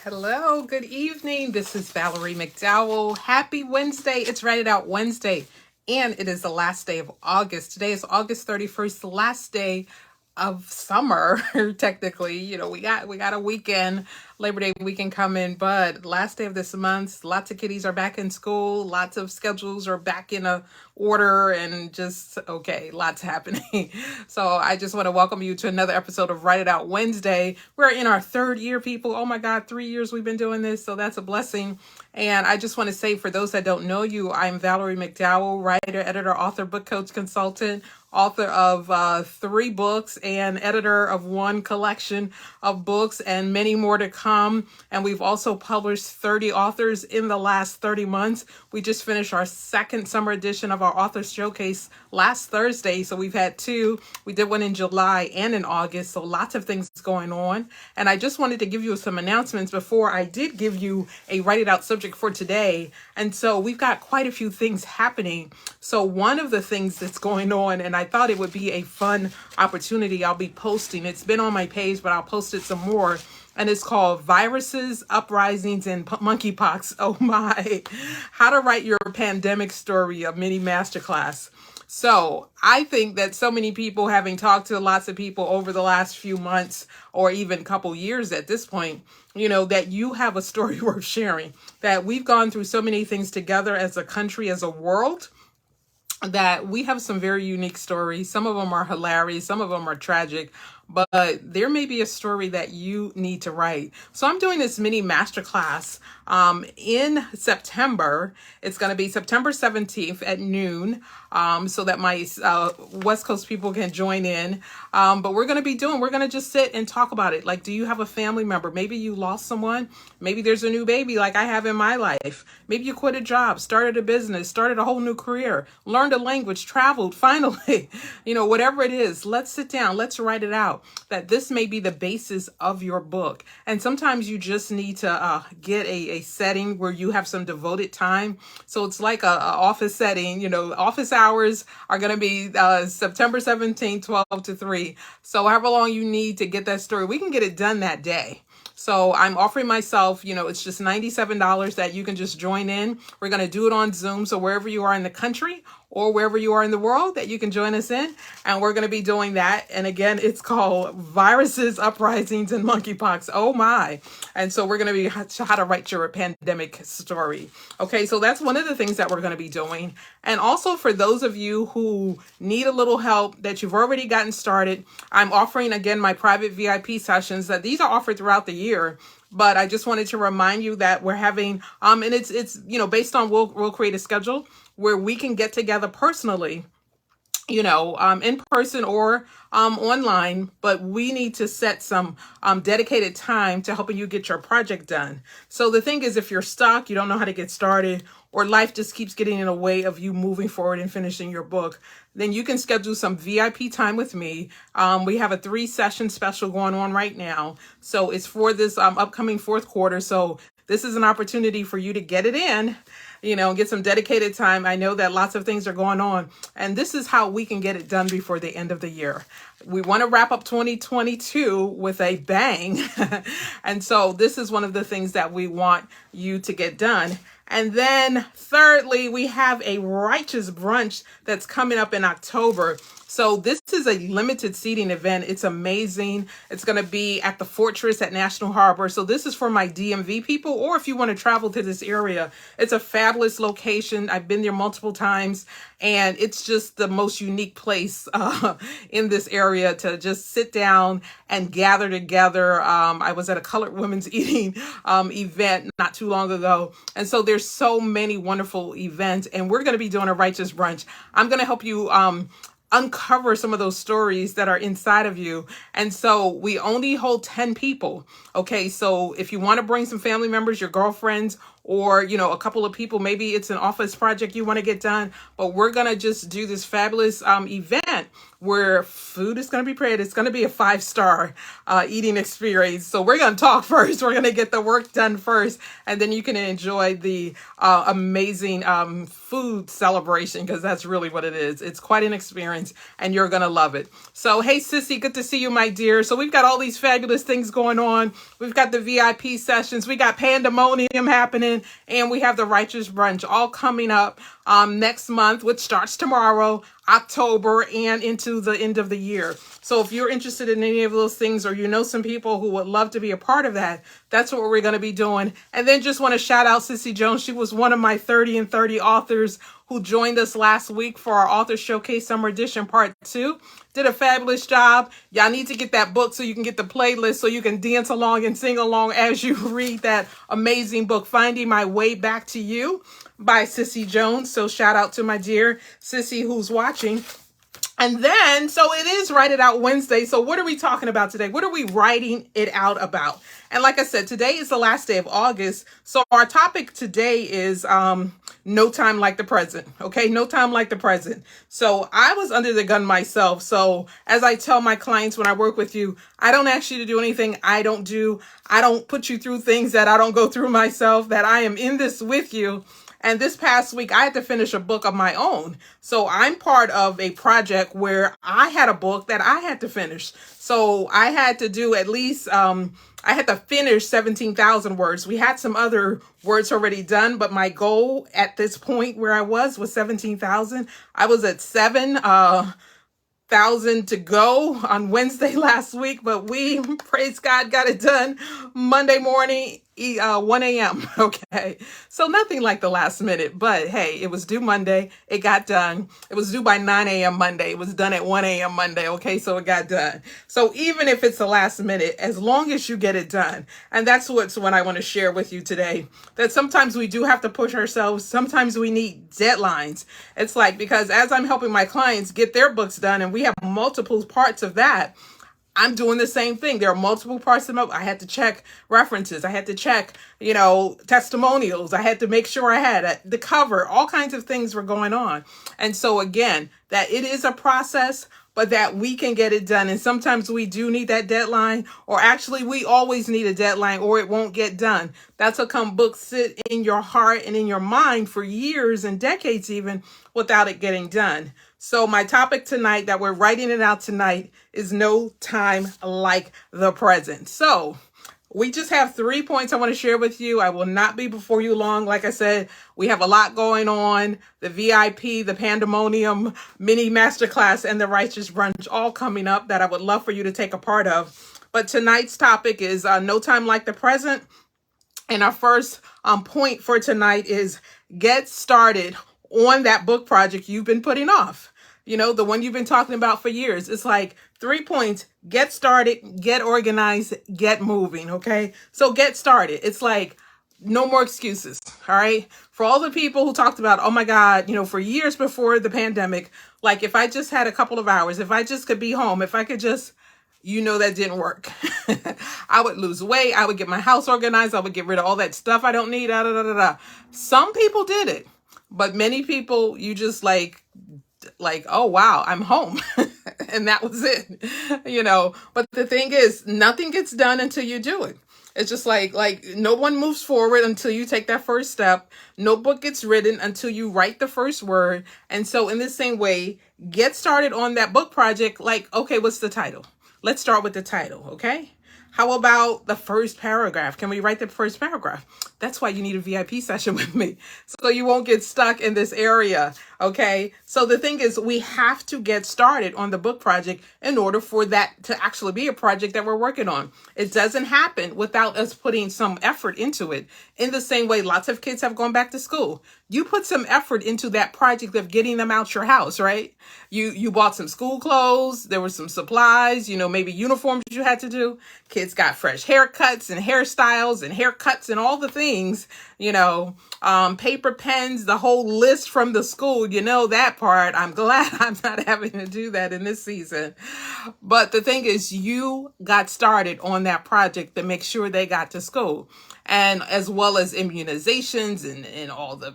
Hello, good evening. This is Valerie McDowell. Happy Wednesday. It's Write It Out Wednesday, and it is the last day of August. Today is August 31st, the last day of summer, technically. We got a weekend, Labor Day weekend coming, but last day of this month, lots of kiddies are back in school, lots of schedules are back in order, and just lots happening. So I just want to welcome you to another episode of Write It Out Wednesday. We're in our third year, people. Oh my God, 3 years we've been doing this, so that's a blessing. And I just want to say, for those that don't know you, I'm Valerie McDowell, writer, editor, author, book coach, consultant, author of 3 books, and editor of 1 collection of books, and many more to come. And we've also published 30 authors in the last 30 months. We just finished our second summer edition of our author showcase last Thursday. So we've had 2. We did one in July and in August. So lots of things going on. And I just wanted to give you some announcements before I did give you a Write It Out subject for today. And so we've got quite a few things happening. So one of the things that's going on, and I thought it would be a fun opportunity, I'll be posting. It's been on my page, but I'll post it some more. And it's called Viruses, Uprisings, and Monkeypox. Oh my. How to Write Your Pandemic Story, a mini masterclass. So I think that so many people, having talked to lots of people over the last few months or even couple years at this point, that you have a story worth sharing, that we've gone through so many things together as a country, as a world, that we have some very unique stories. Some of them are hilarious, some of them are tragic, but there may be a story that you need to write. So I'm doing this mini masterclass in September. It's going to be September 17th at noon, so that my West Coast people can join in. But we're going to just sit and talk about it. Like, do you have a family member? Maybe you lost someone. Maybe there's a new baby like I have in my life. Maybe you quit a job, started a business, started a whole new career, learned a language, traveled, finally, whatever it is, let's sit down, let's write it out, that this may be the basis of your book. And sometimes you just need to get a setting where you have some devoted time. So it's like a office setting. Office hours are going to be September 17th, 12 to 3. So however long you need to get that story, we can get it done that day. So I'm offering myself, it's just $97 that you can just join in. We're going to do it on Zoom. So wherever you are in the country or wherever you are in the world, that you can join us in. And we're going to be doing that. And again, it's called Viruses, Uprisings, and Monkeypox. Oh my. And so we're going to be how to write your pandemic story. Okay, so that's one of the things that we're going to be doing. And also for those of you who need a little help, that you've already gotten started, I'm offering again my private VIP sessions. That these are offered throughout the year. But I just wanted to remind you that we're having, and it's based on, we'll create a schedule where we can get together personally, in person or online, but we need to set some dedicated time to helping you get your project done. So the thing is, if you're stuck, you don't know how to get started, or life just keeps getting in the way of you moving forward and finishing your book, then you can schedule some VIP time with me. We have a 3-session special going on right now. So it's for this upcoming 4th quarter. So this is an opportunity for you to get it in, get some dedicated time. I know that lots of things are going on, and this is how we can get it done before the end of the year. We want to wrap up 2022 with a bang. And so this is one of the things that we want you to get done. And then thirdly, we have a Righteous Brunch that's coming up in October. So this is a limited seating event. It's amazing. It's going to be at the Fortress at National Harbor. So this is for my DMV people, or if you want to travel to this area. It's a fabulous location. I've been there multiple times, and it's just the most unique place in this area to just sit down and gather together. I was at a Colored Women's Eating event not too long ago. And so there's so many wonderful events, and we're going to be doing a Righteous Brunch. I'm going to help you uncover some of those stories that are inside of you. And so we only hold 10 people. Okay, so if you want to bring some family members, your girlfriends, or, a couple of people, maybe it's an office project you want to get done, but we're going to just do this fabulous event where food is going to be prepared. It's going to be a 5-star eating experience. So we're going to talk first. We're going to get the work done first, and then you can enjoy the amazing food celebration, because that's really what it is. It's quite an experience, and you're going to love it. So, hey, Sissy, good to see you, my dear. So we've got all these fabulous things going on. We've got the VIP sessions. We got Pandemonium happening, and we have the Righteous Brunch all coming up next month, which starts tomorrow, October, and into the end of the year. So if you're interested in any of those things, or you know some people who would love to be a part of that, that's what we're going to be doing. And then just want to shout out Sissy Jones. She was one of my 30 and 30 authors who joined us last week for our Author Showcase Summer Edition Part 2. Did a fabulous job. Y'all need to get that book so you can get the playlist, so you can dance along and sing along as you read that amazing book, Finding My Way Back to You by Sissy Jones. So shout out to my dear Sissy who's watching. And then, so it is Write It Out Wednesday. So what are we talking about today? What are we writing it out about? And like I said, today is the last day of August. So our topic today is no time like the present. Okay, no time like the present. So I was under the gun myself. So as I tell my clients when I work with you, I don't ask you to do anything I don't do. I don't put you through things that I don't go through myself, that I am in this with you. And this past week, I had to finish a book of my own. So I'm part of a project where I had a book that I had to finish. So I had to do at least, I had to finish 17,000 words. We had some other words already done, but my goal at this point where I was 17,000. I was at 7,000 to go on Wednesday last week, but we, praise God, got it done Monday morning, 1 a.m. Okay. So nothing like the last minute, but hey, it was due Monday. It got done. It was due by 9 a.m. Monday. It was done at 1 a.m. Monday. Okay. So it got done. So even if it's the last minute, as long as you get it done. And that's what I want to share with you today, that sometimes we do have to push ourselves. Sometimes we need deadlines. It's like, because as I'm helping my clients get their books done, and we have multiple parts of that, I'm doing the same thing. There are multiple parts of my, I had to check references. I had to check, testimonials. I had to make sure I had the cover. All kinds of things were going on. And so again, that it is a process, but that we can get it done. And sometimes we do need that deadline, or actually we always need a deadline, or it won't get done. That's how come books sit in your heart and in your mind for years and decades even without it getting done. So my topic tonight, that we're writing it out tonight, is no time like the present. So we just have 3 points I want to share with you. I will not be before you long. Like I said, we have a lot going on. The VIP, the Pandemonium mini masterclass, and the Righteous Brunch all coming up that I would love for you to take a part of. But tonight's topic is no time like the present. And our first point for tonight is get started on that book project you've been putting off. The one you've been talking about for years. It's like 3 points: get started, get organized, get moving. Okay. So get started. It's like no more excuses. All right. For all the people who talked about, oh my God, for years before the pandemic, like if I just had a couple of hours, if I just could be home, if I could just, that didn't work. I would lose weight. I would get my house organized. I would get rid of all that stuff I don't need. Some people did it, but many people, you just like, oh, wow, I'm home. And that was it, But the thing is, nothing gets done until you do it. It's just like no one moves forward until you take that first step. No book gets written until you write the first word. And so in the same way, get started on that book project. Like, okay, what's the title? Let's start with the title, okay? How about the first paragraph? Can we write the first paragraph? That's why you need a VIP session with me, so you won't get stuck in this area, okay? So the thing is, we have to get started on the book project in order for that to actually be a project that we're working on. It doesn't happen without us putting some effort into it. In the same way, lots of kids have gone back to school. you put some effort into that project of getting them out your house, right? You bought some school clothes, there were some supplies, maybe uniforms you had to do. Kids got fresh haircuts and hairstyles and haircuts and all the things, paper pens, the whole list from the school, that part. I'm glad I'm not having to do that in this season. But the thing is, you got started on that project to make sure they got to school. And as well as immunizations and all the,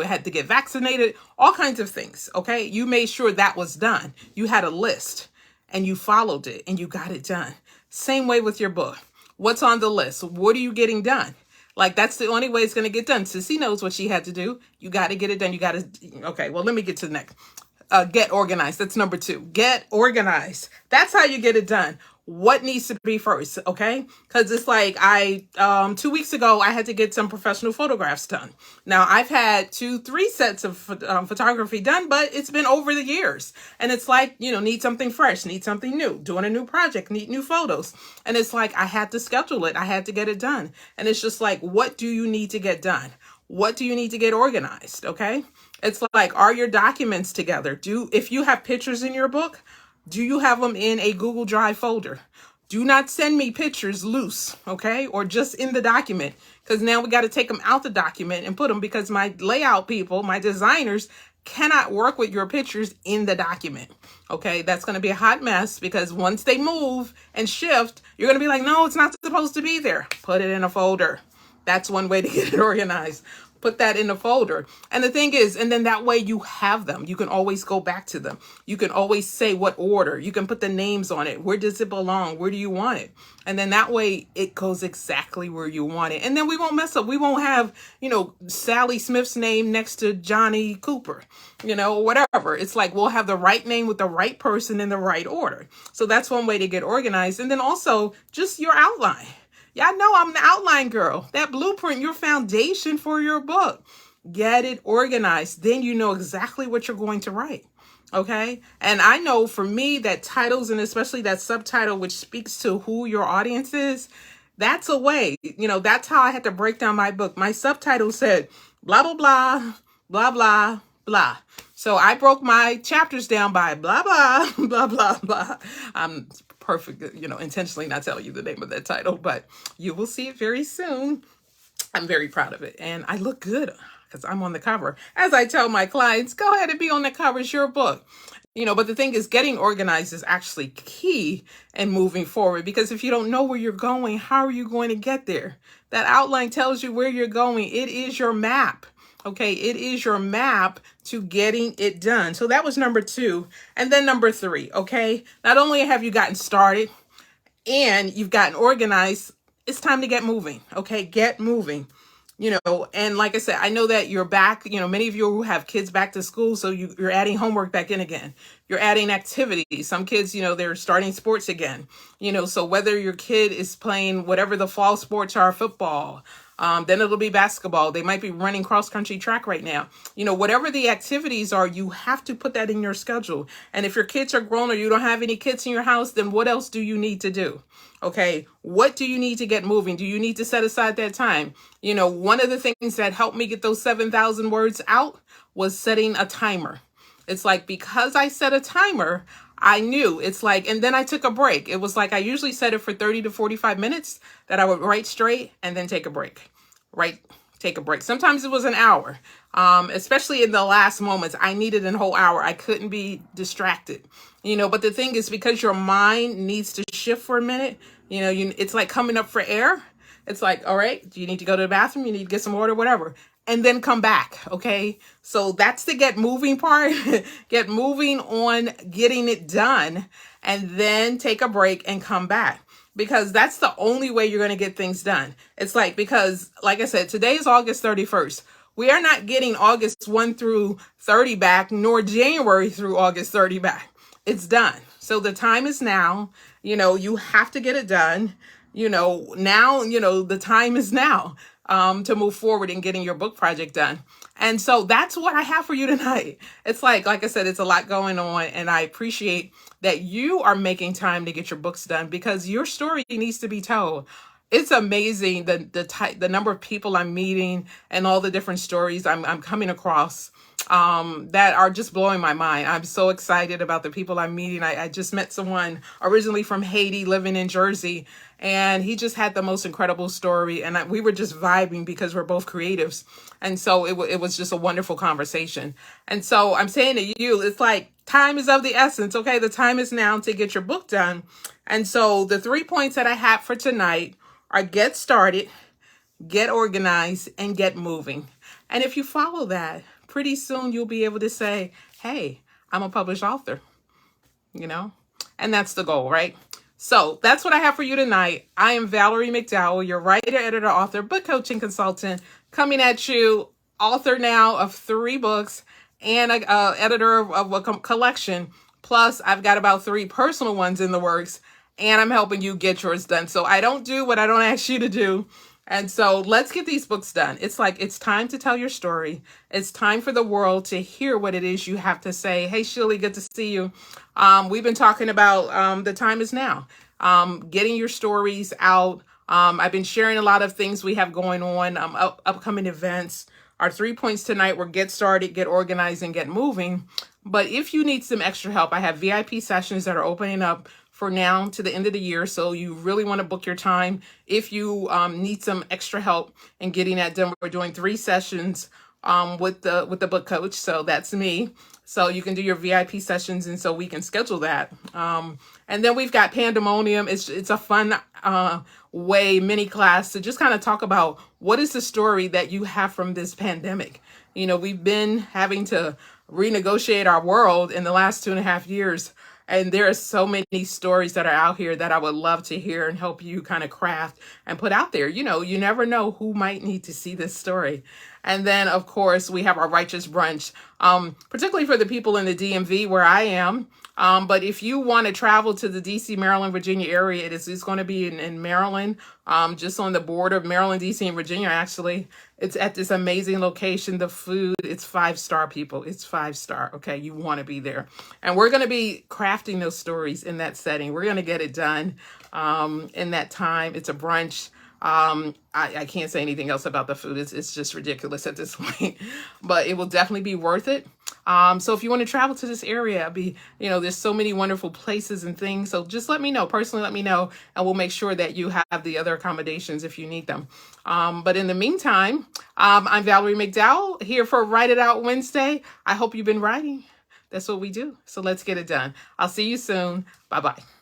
had to get vaccinated, all kinds of things. Okay. You made sure that was done. You had a list and you followed it and you got it done. Same way with your book. What's on the list? What are you getting done? Like, that's the only way it's going to get done. Sissy knows what she had to do. You got to get it done. You got to. Okay. Well, let me get to the next. Get organized. That's number 2. Get organized. That's how you get it done. What needs to be first, okay? Because it's like 2 weeks ago, I had to get some professional photographs done. Now, I've had 2-3 sets of photography done, but it's been over the years. And it's like, need something fresh, need something new, doing a new project, need new photos. And it's like, I had to schedule it. I had to get it done. And it's just like, what do you need to get done? What do you need to get organized, okay? It's like, are your documents together? If you have pictures in your book, do you have them in a Google Drive folder? Do not send me pictures loose, okay? Or just in the document, because now we got to take them out the document and put them, because my layout people, my designers, cannot work with your pictures in the document, okay? That's going to be a hot mess, because once they move and shift, you're going to be like, no, it's not supposed to be there. Put it in a folder. That's one way to get it organized. Put that in a folder. And the thing is, and then that way you have them. You can always go back to them. You can always say what order. You can put the names on it. Where does it belong? Where do you want it? And then that way it goes exactly where you want it. And then we won't mess up. We won't have, Sally Smith's name next to Johnny Cooper, whatever. It's like, we'll have the right name with the right person in the right order. So that's one way to get organized. And then also just your outline. Y'all know I'm the outline girl. That blueprint, your foundation for your book. Get it organized. Then you know exactly what you're going to write. Okay? And I know for me that titles, and especially that subtitle, which speaks to who your audience is, that's a way. That's how I had to break down my book. My subtitle said, blah, blah, blah, blah, blah, blah. So I broke my chapters down by blah, blah, blah, blah, blah. I'm perfect, intentionally not telling you the name of that title, but you will see it very soon. I'm very proud of it. And I look good because I'm on the cover. As I tell my clients, go ahead and be on the cover. It's your book. But the thing is, getting organized is actually key in moving forward, because if you don't know where you're going, how are you going to get there? That outline tells you where you're going. It is your map. Okay, it is your map to getting it done. So that was number 2. And then number 3, okay? Not only have you gotten started and you've gotten organized, it's time to get moving, okay? Get moving. And like I said, I know that you're back, many of you who have kids back to school, so you're adding homework back in again. You're adding activities. Some kids, they're starting sports again. So whether your kid is playing whatever the fall sports are, football, then it'll be basketball. They might be running cross-country track right now. Whatever the activities are, you have to put that in your schedule. And if your kids are grown or you don't have any kids in your house, then what else do you need to do? Okay, what do you need to get moving? Do you need to set aside that time? One of the things that helped me get those 7,000 words out was setting a timer. It's like, because I set a timer, I knew it's like, and then I took a break. It was like, I usually set it for 30 to 45 minutes that I would write straight and then take a break, take a break. Sometimes it was an hour, especially in the last moments. I needed a whole hour. I couldn't be distracted, but the thing is, because your mind needs to shift for a minute, it's like coming up for air. It's like, all right, do you need to go to the bathroom? You need to get some water, whatever, and then come back. Okay. So that's the get moving part. Get moving on getting it done, and then take a break and come back, because that's the only way you're going to get things done. It's like, because like I said, today is August 31st. We are not getting August 1 through 30 back, nor January through August 30 back. It's done. So the time is now. You have to get it done. Now, the time is now to move forward in getting your book project done. And so that's what I have for you tonight. It's like I said, it's a lot going on, and I appreciate that you are making time to get your books done, because your story needs to be told. it's amazing the number of people I'm meeting and all the different stories I'm coming across that are just blowing my mind. I'm so excited about the people I'm meeting. I just met someone originally from Haiti living in Jersey, and he just had the most incredible story. And we were just vibing because we're both creatives. And so it was just a wonderful conversation. And so I'm saying to you, it's like time is of the essence. Okay, the time is now to get your book done. And so the 3 points that I have for tonight are: get started, get organized, and get moving. And if you follow that, pretty soon you'll be able to say, hey, I'm a published author, you know? And that's the goal, right? So that's what I have for you tonight. I am Valerie McDowell, your writer, editor, author, book coaching consultant, coming at you, author now of 3 books and editor of a collection. Plus, I've got about 3 personal ones in the works, and I'm helping you get yours done. So I don't do what I don't ask you to do. And so let's get these books done. It's like, it's time to tell your story. It's time for the world to hear what it is you have to say. Hey, Shirley, good to see you. We've been talking about the time is now. Getting your stories out. I've been sharing a lot of things we have going on, upcoming events. Our 3 points tonight were: get started, get organized, and get moving. But if you need some extra help, I have VIP sessions that are opening up for now to the end of the year. So you really want to book your time. If you need some extra help in getting that done, we're doing 3 sessions with the book coach. So that's me. So you can do your VIP sessions, and so we can schedule that. And then we've got Pandemonium. It's a fun mini class to just kind of talk about what is the story that you have from this pandemic. You know, we've been having to renegotiate our world in the last 2.5 years. And there are so many stories that are out here that I would love to hear and help you kind of craft and put out there. You know, you never know who might need to see this story. And then, of course, we have our Righteous Brunch, particularly for the people in the DMV where I am. But if you want to travel to the DC, Maryland, Virginia area, it's going to be in Maryland, just on the border of Maryland, DC, and Virginia, actually. It's at this amazing location. The food, it's 5-star, people. It's 5-star. Okay, you want to be there. And we're going to be crafting those stories in that setting. We're going to get it done in that time. It's a brunch. I can't say anything else about the food. It's just ridiculous at this point, but it will definitely be worth it. So if you want to travel to this area, there's so many wonderful places and things. So just let me know, personally, let me know, and we'll make sure that you have the other accommodations if you need them. But in the meantime, I'm Valerie McDowell here for Write It Out Wednesday. I hope you've been writing. That's what we do. So let's get it done. I'll see you soon. Bye-bye.